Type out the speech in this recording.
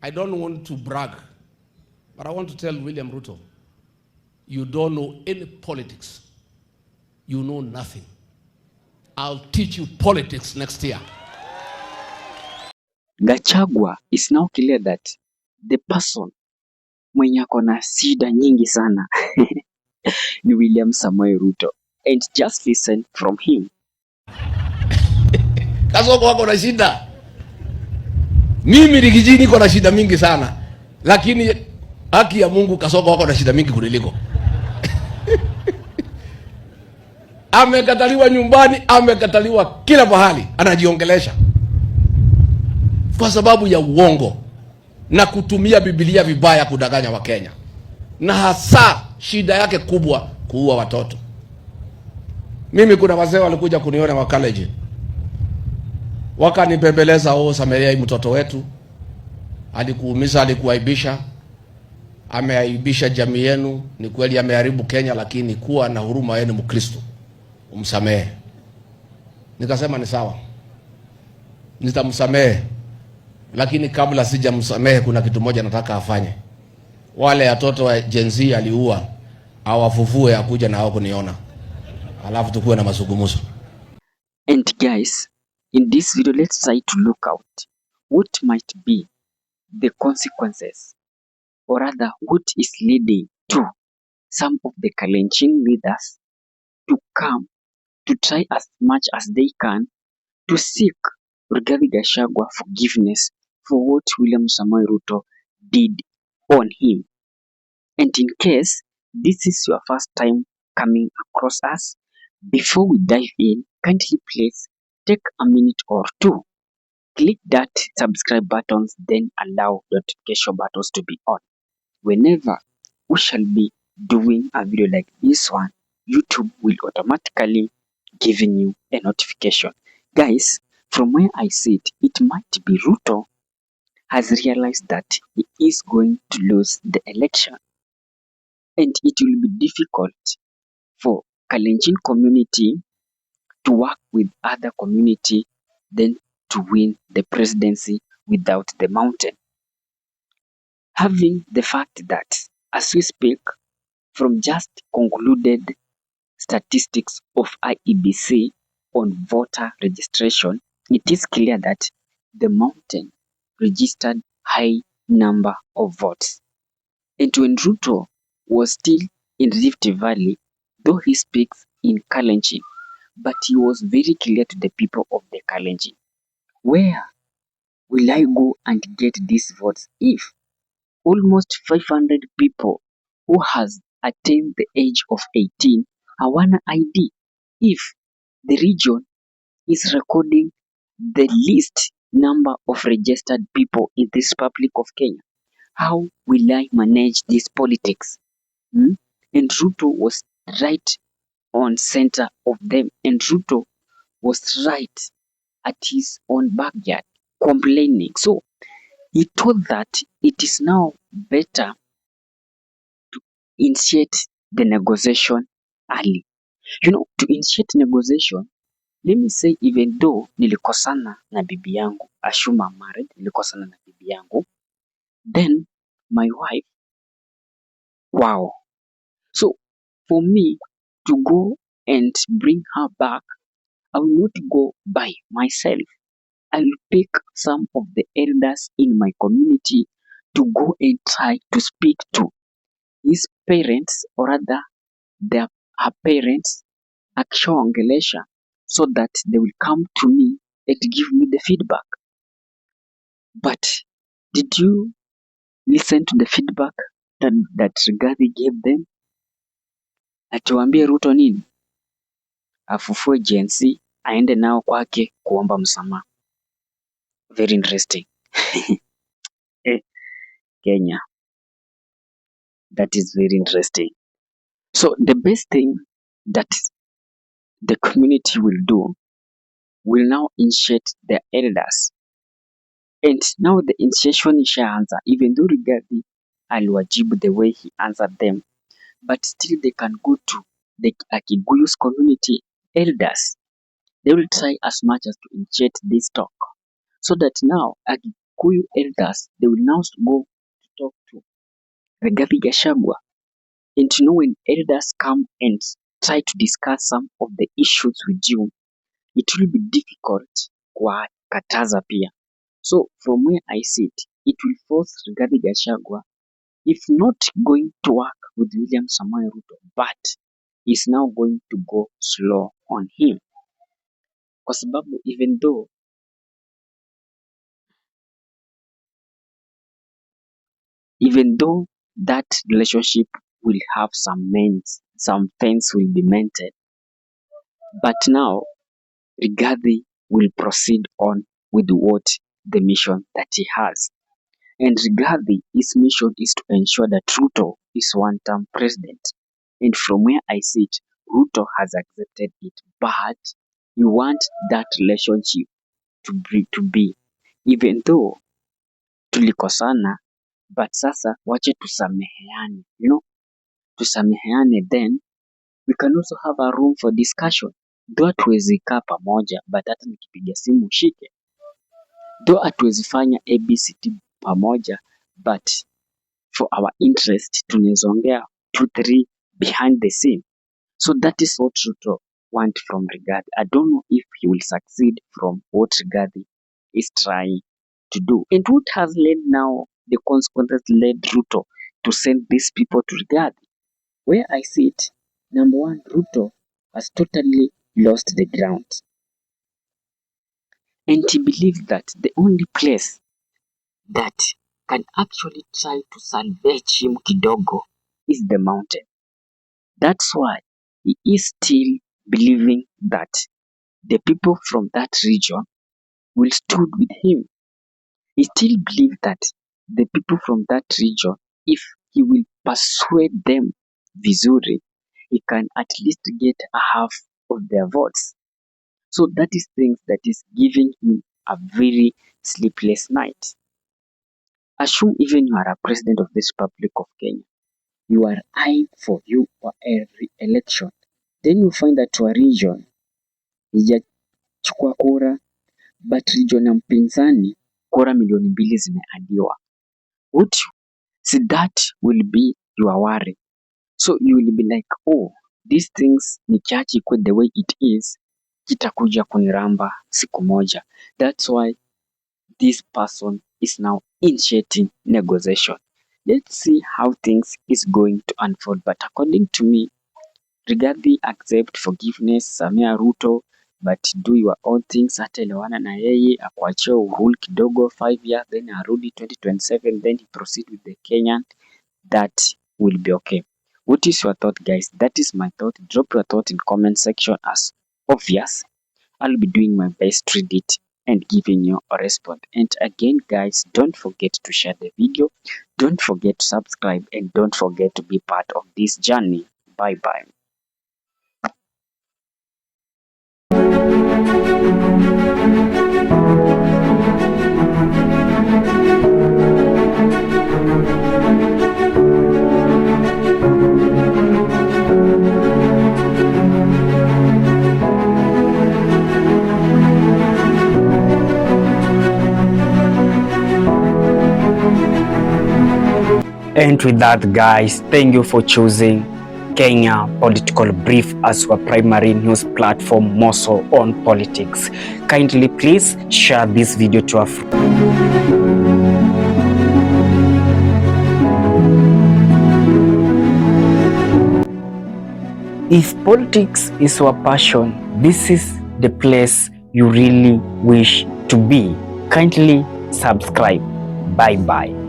I don't want to brag, but I want to tell William Ruto, you don't know any politics. You know nothing. I'll teach you politics next year. Gachagua is now clear that the person mwenye ako na shida nyingi sana ni William Samoei Ruto, and just listen from him. Kasongo wako na shida. Mimi Rigiji niko na shida mingi sana, lakini haki ya Mungu Kasongo wako na shida mingi kuniliko. Amekataliwa nyumbani, amekataliwa kila mahali, anajiongelesha kwa sababu ya uongo na kutumia Biblia vibaya kudanganya Wakenya, na hasa shida yake kubwa kuua watoto. Mimi kuna wazee walikuja kuniona wa college, wakanipembeleza, Samaria, hii mtoto wetu alikuumiza, alikuaibisha, ameaibisha jamii yenu. Ni kweli ameharibu Kenya, lakini kuwa na huruma, yeye ni Mkristo, umsamehe. Nikasema ni sawa, nitamsamehe, lakini kabla sijamsamehe kuna kitu moja nataka afanye. Wale watoto wa Gen Z aliua, awafufue, akuja na hao kuniona, alafu tukue na mazungumzo. And guys, in this video, let's try to look out what might be the consequences, or rather what is leading to some of the Kalenjin leaders to come to try as much as they can to seek Rigathi Gachagua forgiveness for what William Samoei Ruto did on him. And in case this is your first time coming across us, before we dive in, kindly please take a minute or two, click that subscribe buttons, then allow notification buttons to be on. Whenever we shall be doing a video like this one, YouTube will automatically giving you a notification. Guys, from where I sit, it might be Ruto has realized that he is going to lose the election, and it will be difficult for Kalenjin community to work with other community than to win the presidency without the mountain. Having the fact that, as we speak, from just concluded statistics of IEBC on voter registration, it is clear that the mountain registered high number of votes. And when Ruto was still in Rift Valley, though he speaks in Kalenjin, but he was very clear to the people of the Kalenjin. Where will I go and get these votes if almost 500 people who has attained the age of 18 hawana ID? If the region is recording the least number of registered people in this Republic of Kenya, how will I manage this politics? And Ruto was right on center of them, and Ruto was right at his own backyard complaining. So he thought that it is now better to initiate the negotiation early. To initiate negotiation, let me say, even though nilikosana na bibi yangu, assume I'm married, nilikosana na bibi yangu, then my wife, wow. So for me to go and bring her back, I will not go by myself. I will pick some of the elders in my community to go and try to speak to his parents, or rather her parents, akishaongelesha, so that they will come to me and give me the feedback. But did you listen to the feedback that Rigathi gave them? Atuambie Ruto nini? Afufue Gen Z, aende nao kwake kuomba msamaha. Very interesting. Kenya. That is very interesting. So the best thing that the community will do will now initiate the elders. And now the initiation ishaanza, even though Rigathi aliwajibu the way he answered them, but still they can go to the Akiguyu's community elders. They will try as much as to initiate this talk, so that now Kikuyu elders, they will now go to talk to Rigathi Gachagua. And when elders come and try to discuss some of the issues with you, it will be difficult kuwakataza pia. So from where I sit, it will force Rigathi Gachagua, if not going to work with William Samoei Ruto, but is now going to go slow on him. Kwa sababu even though that relationship will have some fence will be maintained, but now Rigathi will proceed on with what the mission that he has. And Rigathi, his mission is to ensure that Ruto is one-term president. And from where I sit, Ruto has accepted it, but you want that relationship to be, even though tulikosana, but sasa wache tusameheane, tusameheane, then we can also have a room for discussion. Though hatuwezi kaa pamoja, but hata nikipiga simu ushike. Though hatuwezi fanya ABCD pamoja, but for our interest tunaweza ongea 2-3 behind the scene. So that is what Ruto want from Rigathi. I don't know if he will succeed from what Rigathi is trying to do. And what has led now, the consequences led Ruto to send these people to Rigathi. Where I sit, number one, Ruto has totally lost the ground. And he believes that the only place that can actually try to salvage him kidogo is the mountain. That's why he is still believing that the people from that region will stood with him. He still believes that the people from that region, if he will persuade them vizuri, he can at least get a half of their votes. So that is things that is giving him a very sleepless night. Assume even you are a president of this Republic of Kenya. You are eyeing for you for every election. Then you find that your region hijachukua kura, but region ya mpinzani kura milioni 2 zimeadiwa. Would you see that will be your worry? So you will be like, oh, these things nikiachi ikuwe the way it is, kitakuja kuniramba siku moja. That's why this person is now initiating negotiation. Let's see how things is going to unfold. But according to me, Rigathi accept forgiveness, Samia Ruto, but do your own things. Hata elewana na yeye, akuachie uhuru kidogo 5 years, then arudi 2027, then he proceed with the Kenyan. That will be okay. What is your thought, guys? That is my thought. Drop your thought in comment section. As obvious, I'll be doing my best to read it and giving you a response. And again, guys, don't forget to share the video. Don't forget to subscribe and don't forget to be part of this journey. Bye bye. And with that, guys, thank you for choosing Kenya Political Brief as your primary news platform, more so on politics. Kindly please share this video to a friend. If politics is your passion, this is the place you really wish to be. Kindly subscribe. Bye bye.